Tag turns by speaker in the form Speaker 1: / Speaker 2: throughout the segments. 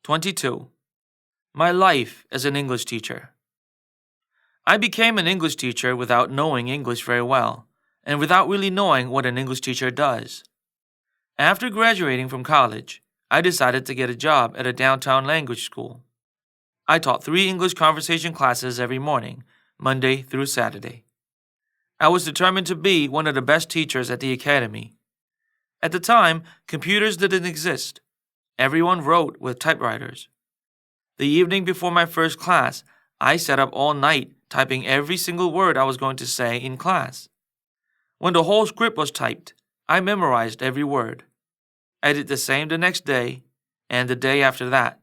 Speaker 1: 22. My life as an English teacher. I became an English teacher without knowing English very well, and without really knowing what an English teacher does. After graduating from college, I decided to get a job at a downtown language school. I taught 3 English conversation classes every morning, Monday through Saturday. I was determined to be one of the best teachers at the academy. At the time, computers didn't exist. Everyone wrote with typewriters. The evening before my first class, I sat up all night typing every single word I was going to say in class. When the whole script was typed, I memorized every word. I did the same the next day and the day after that.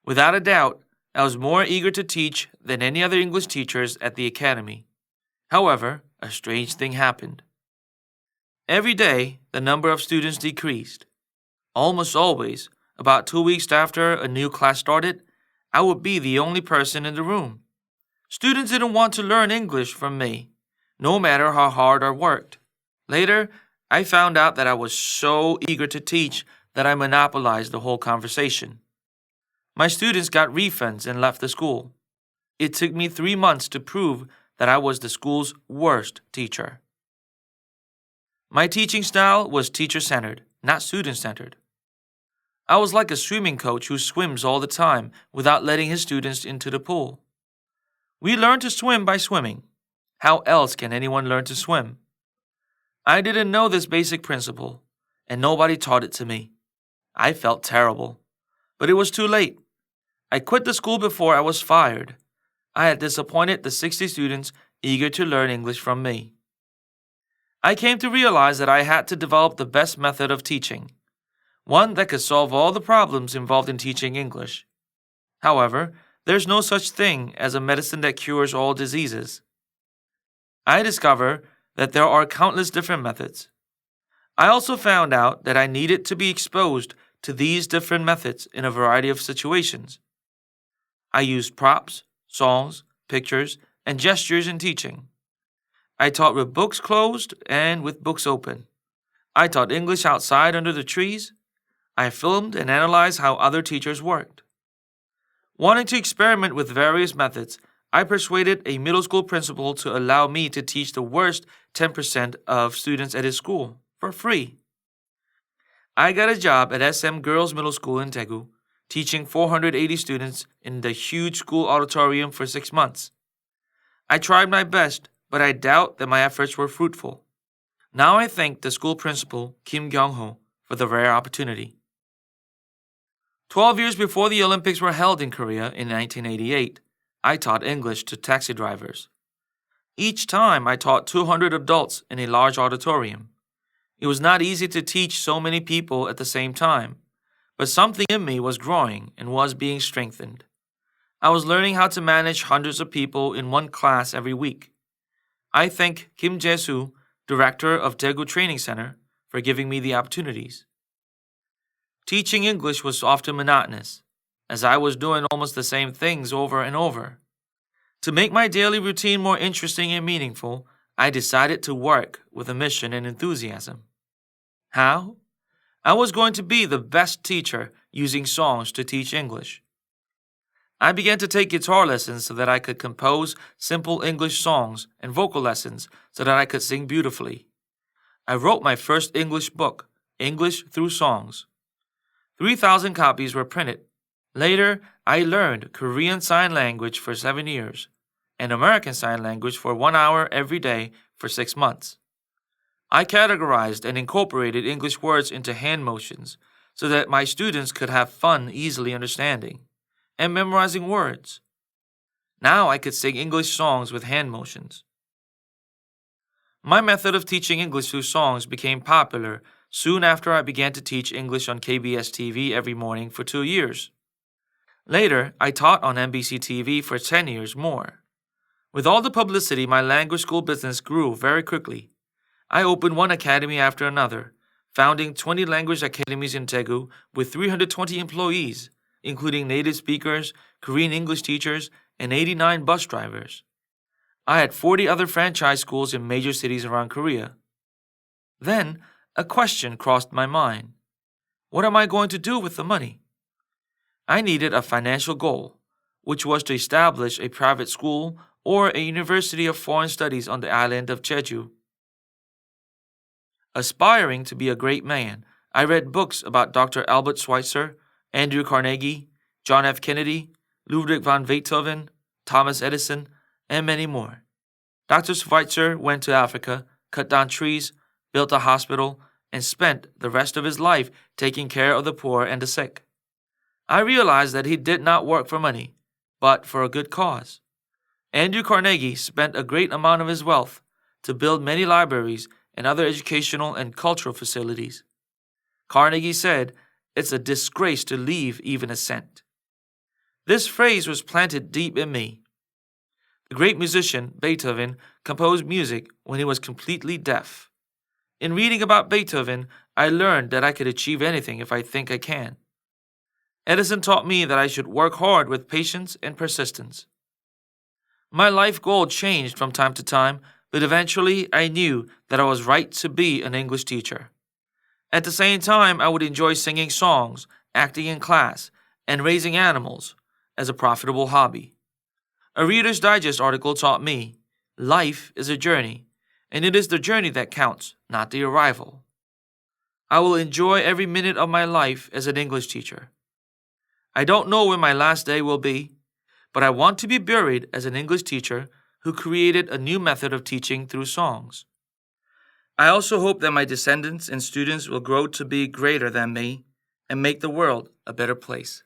Speaker 1: Without a doubt, I was more eager to teach than any other English teachers at the academy. However, a strange thing happened. Every day, the number of students decreased. Almost always, about 2 weeks after a new class started, I would be the only person in the room. Students didn't want to learn English from me, no matter how hard I worked. Later, I found out that I was so eager to teach that I monopolized the whole conversation. My students got refunds and left the school. It took me 3 months to prove that I was the school's worst teacher. My teaching style was teacher-centered, not student-centered. I was like a swimming coach who swims all the time without letting his students into the pool. We learn to swim by swimming. How else can anyone learn to swim? I didn't know this basic principle, and nobody taught it to me. I felt terrible, but it was too late. I quit the school before I was fired. I had disappointed the 60 students eager to learn English from me. I came to realize that I had to develop the best method of teaching, one that could solve all the problems involved in teaching English. However, there's no such thing as a medicine that cures all diseases. I discovered that there are countless different methods. I also found out that I needed to be exposed to these different methods in a variety of situations. I used props, songs, pictures, and gestures in teaching. I taught with books closed and with books open. I taught English outside under the trees. I filmed and analyzed how other teachers worked. Wanting to experiment with various methods, I persuaded a middle school principal to allow me to teach the worst 10% of students at his school for free. I got a job at SM Girls Middle School in Daegu, teaching 480 students in the huge school auditorium for 6 months. I tried my best, but I doubt that my efforts were fruitful. Now I thank the school principal, Kim Kyung-ho, for the rare opportunity. 12 years before the Olympics were held in Korea in 1988, I taught English to taxi drivers. Each time I taught 200 adults in a large auditorium. It was not easy to teach so many people at the same time, but something in me was growing and was being strengthened. I was learning how to manage hundreds of people in one class every week. I thank Kim Jae-soo, director of Daegu Training Center, for giving me the opportunities. Teaching English was often monotonous, as I was doing almost the same things over and over. To make my daily routine more interesting and meaningful, I decided to work with a mission and enthusiasm. How? I was going to be the best teacher using songs to teach English. I began to take guitar lessons so that I could compose simple English songs and vocal lessons so that I could sing beautifully. I wrote my first English book, English Through Songs. 3,000 copies were printed. Later, I learned Korean Sign Language for 7 years and American Sign Language for 1 hour every day for 6 months. I categorized and incorporated English words into hand motions so that my students could have fun easily understanding and memorizing words. Now I could sing English songs with hand motions. My method of teaching English through songs became popular soon after I began to teach English on KBS TV every morning for 2 years. Later, I taught on MBC TV for 10 years more. With all the publicity, my language school business grew very quickly. I opened one academy after another, founding 20 language academies in Daegu with 320 employees, including native speakers, Korean English teachers, and 89 bus drivers. I had 40 other franchise schools in major cities around Korea. Then, a question crossed my mind. What am I going to do with the money? I needed a financial goal, which was to establish a private school or a university of foreign studies on the island of Jeju. Aspiring to be a great man, I read books about Dr. Albert Schweitzer, Andrew Carnegie, John F. Kennedy, Ludwig van Beethoven, Thomas Edison, and many more. Dr. Schweitzer went to Africa, cut down trees, built a hospital, and spent the rest of his life taking care of the poor and the sick. I realized that he did not work for money, but for a good cause. Andrew Carnegie spent a great amount of his wealth to build many libraries and other educational and cultural facilities. Carnegie said, "It's a disgrace to leave even a cent." This phrase was planted deep in me. The great musician, Beethoven, composed music when he was completely deaf. In reading about Beethoven, I learned that I could achieve anything if I think I can. Edison taught me that I should work hard with patience and persistence. My life goal changed from time to time, but eventually I knew that I was right to be an English teacher. At the same time, I would enjoy singing songs, acting in class, and raising animals as a profitable hobby. A Reader's Digest article taught me, life is a journey, and it is the journey that counts, not the arrival. I will enjoy every minute of my life as an English teacher. I don't know when my last day will be, but I want to be buried as an English teacher who created a new method of teaching through songs. I also hope that my descendants and students will grow to be greater than me and make the world a better place.